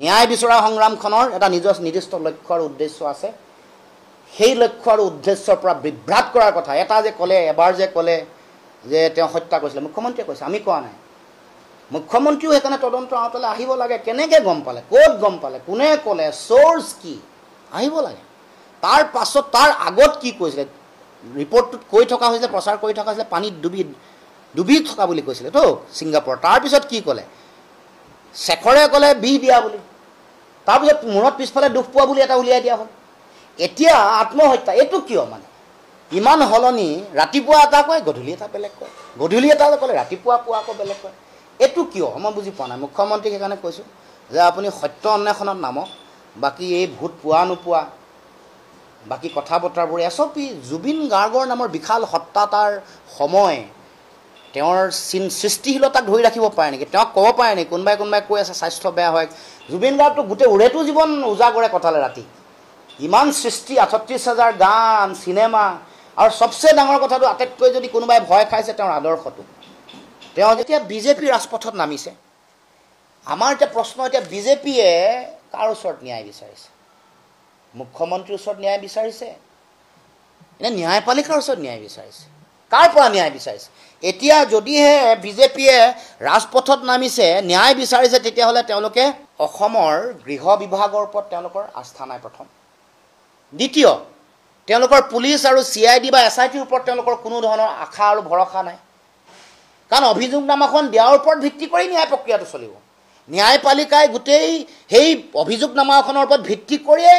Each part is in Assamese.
ন্যায় বিচৰা সংগ্ৰামখনৰ এটা নিৰ্দিষ্ট লক্ষ্য আৰু উদ্দেশ্য আছে। সেই লক্ষ্য আৰু উদ্দেশ্যৰ পৰা বিভ্ৰাট কৰাৰ কথা এটা যে ক'লে এবাৰ যে ক'লে যে তেওঁ হত্যা কৰিছিলে, মুখ্যমন্ত্ৰীয়ে কৈছে, আমি কোৱা নাই। মুখ্যমন্ত্ৰীও সেইকাৰণে তদন্ত আওতালৈ আহিব লাগে। কেনেকৈ গম পালে, ক'ত গম পালে, কোনে ক'লে, চ'ৰ্চ কি, আহিব লাগে। তাৰ পাছত তাৰ আগত কি কৈছিলে, ৰিপৰ্টটোত কৈ থকা হৈছিলে, প্ৰচাৰ কৰি থকা হৈছিলে পানীত ডুবি থকা বুলি কৈছিলে তো ছিংগাপুৰত। তাৰপিছত কি ক'লে, শেখৰে ক'লে বিষ দিয়া বুলি, তাৰপিছত মূৰত পিছফালে দুখ পোৱা বুলি এটা উলিয়াই দিয়া হ'ল। এতিয়া আত্মহত্যা, এইটো কিয় মানে ইমান সলনি? ৰাতিপুৱা এটা কয়, গধূলি এটা বেলেগ কয়, গধূলি এটা ক'লে ৰাতিপুৱা পুৱা আকৌ বেলেগ কয়। এইটো কিয় মই বুজি পোৱা নাই। মুখ্যমন্ত্ৰীক সেইকাৰণে কৈছোঁ যে আপুনি সত্য অন্বেষণত নামক। বাকী এই ভোট পোৱা নোপোৱা, বাকী কথা বতৰাবোৰ এছপি জুবিন গাৰ্গৰ নামৰ বিশাল সত্তাতাৰ সময় তেওঁৰ সৃষ্টিশীলতাক ধৰি ৰাখিব পাৰে নেকি? তেওঁক ক'ব পাৰে নেকি? কোনোবাই কৈ আছে স্বাস্থ্য বেয়া হয়। জুবিন গাৰ্গটো গোটেই উৰেটো জীৱন উজাগৰে কটালে ৰাতি। ইমান সৃষ্টি, ৩৮,০০০ গান, চিনেমা, আৰু চবচে ডাঙৰ কথাটো আটাইতকৈ যদি কোনোবাই ভয় খাইছে তেওঁৰ আদৰ্শটো। তেওঁ যেতিয়া বিজেপি ৰাজপথত নামিছে, আমাৰ এতিয়া প্ৰশ্ন, এতিয়া বিজেপিয়ে কাৰ ওচৰত ন্যায় বিচাৰিছে? মুখ্যমন্ত্ৰীৰ ওচৰত ন্যায় বিচাৰিছে নে ন্যায়পালিকাৰ ওচৰত ন্যায় বিচাৰিছে? কাৰ পৰা ন্যায় বিচাৰিছে? এতিয়া যদিহে বিজেপিয়ে ৰাজপথত নামিছে, ন্যায় বিচাৰিছে, তেতিয়াহ'লে তেওঁলোকে অসমৰ গৃহ বিভাগৰ ওপৰত তেওঁলোকৰ আস্থা নাই প্ৰথম। দ্বিতীয়, তেওঁলোকৰ পুলিচ আৰু CID বা SITৰ ওপৰত তেওঁলোকৰ কোনো ধৰণৰ আশা আৰু ভৰসা নাই। কাৰণ অভিযোগনামাখন দিয়াৰ ওপৰত ভিত্তি কৰি ন্যায় প্ৰক্ৰিয়াটো চলিব। ন্যায়পালিকাই গোটেই সেই অভিযোগনামাখনৰ ওপৰত ভিত্তি কৰিয়ে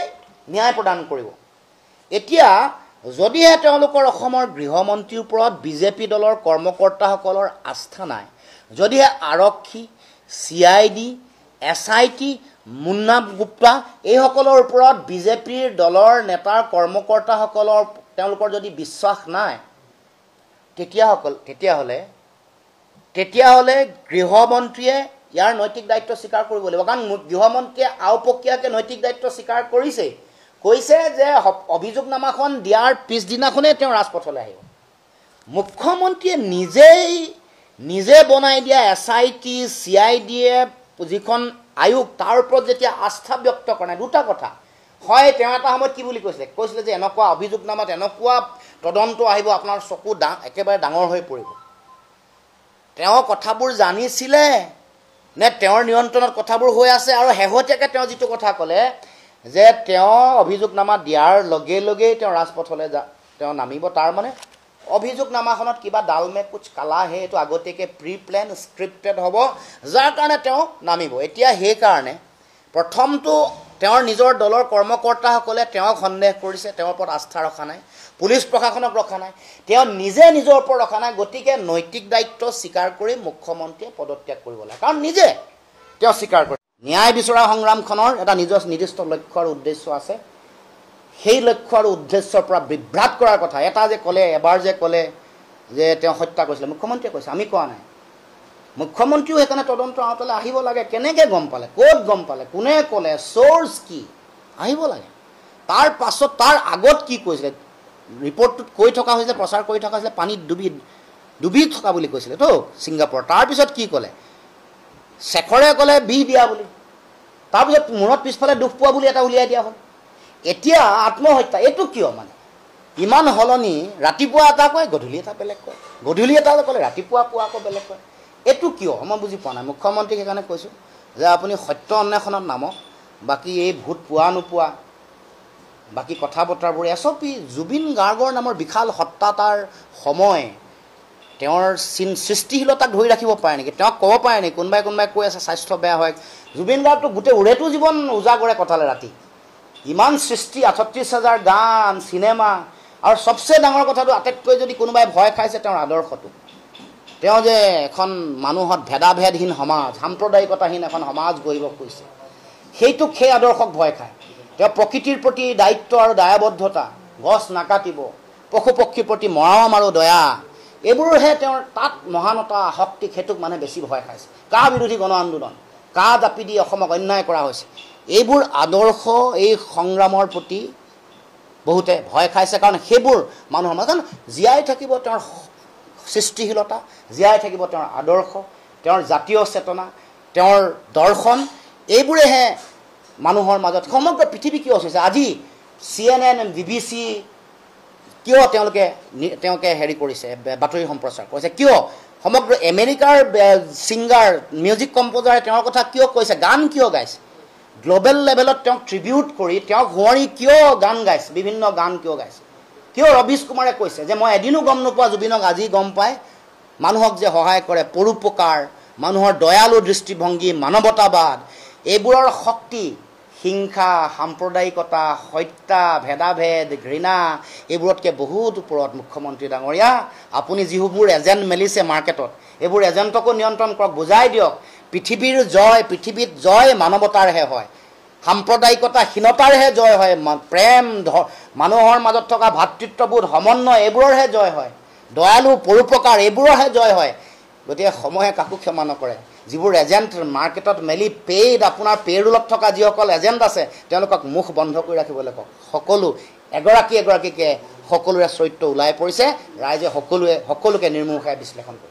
ন্যায় প্ৰদান কৰিব। এতিয়া যদিহে তেওঁলোকৰ অসমৰ গৃহমন্ত্ৰীৰ ওপৰত বিজেপি দলৰ কৰ্মকৰ্তাসকলৰ আস্থা নাই, যদিহে আৰক্ষী, CID, SIT, মুন্না গুপ্তা এইসকলৰ ওপৰত বিজেপিৰ দলৰ নেতাৰ কৰ্মকৰ্তাসকলৰ তেওঁলোকৰ যদি বিশ্বাস নাই, তেতিয়াহ'লে গৃহমন্ত্ৰীয়ে ইয়াৰ নৈতিক দায়িত্ব স্বীকাৰ কৰিব লাগিব। কাৰণ গৃহমন্ত্ৰীয়ে আওপকীয়াকৈ নৈতিক দায়িত্ব স্বীকাৰ কৈছে যে অভিযোগনামাখন দিয়াৰ পিছদিনাখনেই তেওঁ ৰাজপথলৈ আহিব। মুখ্যমন্ত্ৰীয়ে নিজে বনাই দিয়া SIT, CIDয়ে যিখন আয়োগ, তাৰ ওপৰত যেতিয়া আস্থা ব্যক্ত কৰা নাই, দুটা কথা হয়। তেওঁ এটা সময়ত কি বুলি কৈছিলে যে এনেকুৱা অভিযোগনামাত এনেকুৱা তদন্ত আহিব, আপোনাৰ চকু একেবাৰে ডাঙৰ হৈ পৰিব। তেওঁ কথাবোৰ জানিছিলে নে তেওঁৰ নিয়ন্ত্ৰণত কথাবোৰ হৈ আছে? আৰু শেহতীয়াকৈ তেওঁ যিটো কথা ক'লে যে তেওঁ অভিযোগনামা দিয়াৰ লগে লগেই তেওঁ ৰাজপথলৈ তেওঁ নামিব, তাৰ মানে অভিযোগনামাখনত কিবা ডালমে কুচ কালা হে, এইটো আগতীয়াকৈ প্ৰিপ্লেন স্ক্ৰিপ্টেড হ'ব, যাৰ কাৰণে তেওঁ নামিব। এতিয়া সেইকাৰণে প্ৰথমটো তেওঁৰ নিজৰ দলৰ কৰ্মকৰ্তাসকলে তেওঁক সন্দেহ কৰিছে, তেওঁৰ ওপৰত আস্থা ৰখা নাই, পুলিচ প্ৰশাসনক ৰখা নাই, তেওঁ নিজৰ ওপৰত ৰখা নাই। গতিকে নৈতিক দায়িত্ব স্বীকাৰ কৰি মুখ্যমন্ত্ৰীয়ে পদত্যাগ কৰিব লাগে। কাৰণ নিজে তেওঁ স্বীকাৰ কৰে। ন্যায় বিচৰা সংগ্ৰামখনৰ এটা নিৰ্দিষ্ট লক্ষ্য আৰু উদ্দেশ্য আছে। সেই লক্ষ্য আৰু উদ্দেশ্যৰ পৰা বিভ্ৰাট কৰাৰ কথা এটা যে ক'লে এবাৰ যে ক'লে যে তেওঁ হত্যা কৰিছিলে, মুখ্যমন্ত্ৰীয়ে কৈছে, আমি কোৱা নাই। মুখ্যমন্ত্ৰীও সেইকাৰণে তদন্ত আওতালৈ আহিব লাগে। কেনেকৈ গম পালে, ক'ত গম পালে, কোনে ক'লে, চ'ৰ্চ কি, আহিব লাগে। তাৰ পাছত তাৰ আগত কি কৈছিলে, ৰিপৰ্টটোত কৈ থকা হৈছিলে, প্ৰচাৰ কৰি থকা হৈছিলে পানীত ডুবি থকা বুলি কৈছিলে তো ছিংগাপুৰত। তাৰপিছত কি ক'লে, শেখৰে ক'লে বিষ দিয়া বুলি, তাৰপিছত মূৰত পিছফালে দুখ পোৱা বুলি এটা উলিয়াই দিয়া হ'ল। এতিয়া আত্মহত্যা, এইটো কিয় মানে ইমান সলনি? ৰাতিপুৱা এটা কয়, গধূলি এটা বেলেগ কয়, গধূলি এটা ক'লে ৰাতিপুৱা পুৱা আকৌ বেলেগ কয়। এইটো কিয় মই বুজি পোৱা নাই। মুখ্যমন্ত্ৰীক সেইকাৰণে কৈছোঁ যে আপুনি সত্য অন্বেষণত নামক। বাকী এই ভোট পোৱা নোপোৱা, বাকী কথা বতৰাবোৰ এছপি জুবিন গাৰ্গৰ নামৰ বিশাল সত্তাতাৰ সময় তেওঁৰ সৃষ্টিশীলতাক ধৰি ৰাখিব পাৰে নেকি? তেওঁক ক'ব পাৰে নেকি? কোনোবাই কৈ আছে স্বাস্থ্য বেয়া হয়। জুবিন গাৰ্গটো গোটেই উৰেটো জীৱন উজাগৰে কটালে ৰাতি। ইমান সৃষ্টি, ৩৮,০০০ গান, চিনেমা, আৰু চবচে ডাঙৰ কথাটো আটাইতকৈ যদি কোনোবাই ভয় খাইছে তেওঁৰ আদৰ্শটো। তেওঁ যে এখন মানুহত ভেদাভেদহীন সমাজ, সাম্প্ৰদায়িকতাহীন এখন সমাজ গঢ়িব খুজিছে, সেই আদৰ্শক ভয় খায়। তেওঁ প্ৰকৃতিৰ প্ৰতি দায়িত্ব আৰু দায়বদ্ধতা, গছ নাকাটিব, পশু পক্ষীৰ প্ৰতি মৰম আৰু দয়া, এইবোৰহে তেওঁৰ তাত মহানতা শক্তি, সেইটোক মানুহে বেছি ভয় খাইছে। কা বিৰোধী গণ আন্দোলন, কা জাপি দি অসমক অন্যায় কৰা হৈছে, এইবোৰ আদৰ্শ, এই সংগ্ৰামৰ প্ৰতি বহুতে ভয় খাইছে। কাৰণ সেইবোৰ মানুহৰ মাজত জীয়াই থাকিব তেওঁৰ সৃষ্টিশীলতা, জীয়াই থাকিব তেওঁৰ আদৰ্শ, তেওঁৰ জাতীয় চেতনা, তেওঁৰ দৰ্শন, এইবোৰেহে মানুহৰ মাজত সমগ্ৰ পৃথিৱী কিয় হৈছে আজি CNN BBC কিয় তেওঁলোকে হেৰি কৰিছে বাতৰি সম্প্ৰচাৰ কৰিছে কিয় সমগ্ৰ আমেৰিকাৰ ছিংগাৰ মিউজিক কম্প'জাৰে তেওঁৰ কথা কিয় কৈছে গান কিয় গাইছে গ্লোবেল লেভেলত তেওঁক ট্ৰিবিউট কৰি তেওঁক সোঁৱৰি কিয় গান গাইছে বিভিন্ন গান কিয় গাইছে কিয় ৰবিশ কুমাৰে কৈছে যে মই এদিনো গম নোপোৱা জুবিনক আজি গম পায় মানুহক যে সহায় কৰে পৰোপকাৰ মানুহৰ দয়ালু দৃষ্টিভংগী মানৱতাবাদ এইবোৰৰ শক্তি হিংসা সাম্প্ৰদায়িকতা হত্যা ভেদাভেদ ঘৃণা এইবোৰতকৈ বহুত ওপৰত মুখ্যমন্ত্ৰী ডাঙৰীয়া আপুনি যিবোৰ এজেণ্ট মেলিছে মাৰ্কেটত এইবোৰ এজেণ্টকো নিয়ন্ত্ৰণ কৰক বুজাই দিয়ক পৃথিৱীত জয় মানৱতাৰহে হয় সাম্প্ৰদায়িকতাহীনতাৰহে জয় হয় প্ৰেম মানুহৰ মাজত থকা ভাতৃত্ববোধ সমন্বয় এইবোৰৰহে জয় হয় দয়ালু পৰোপকাৰ এইবোৰৰহে জয় হয় গতিকে সময়ে কাকো ক্ষমা নকৰে যিবোৰ এজেণ্ট মাৰ্কেটত মেলি পেইড আপোনাৰ পেৰুলত থকা যিসকল এজেণ্ট আছে তেওঁলোকক মুখ বন্ধ কৰি ৰাখিবলৈ কওক সকলো এগৰাকীকে সকলোৰে চৰিত্ৰ ওলাই পৰিছে ৰাইজে সকলোকে নিৰ্মূষাই বিশ্লেষণ কৰিছে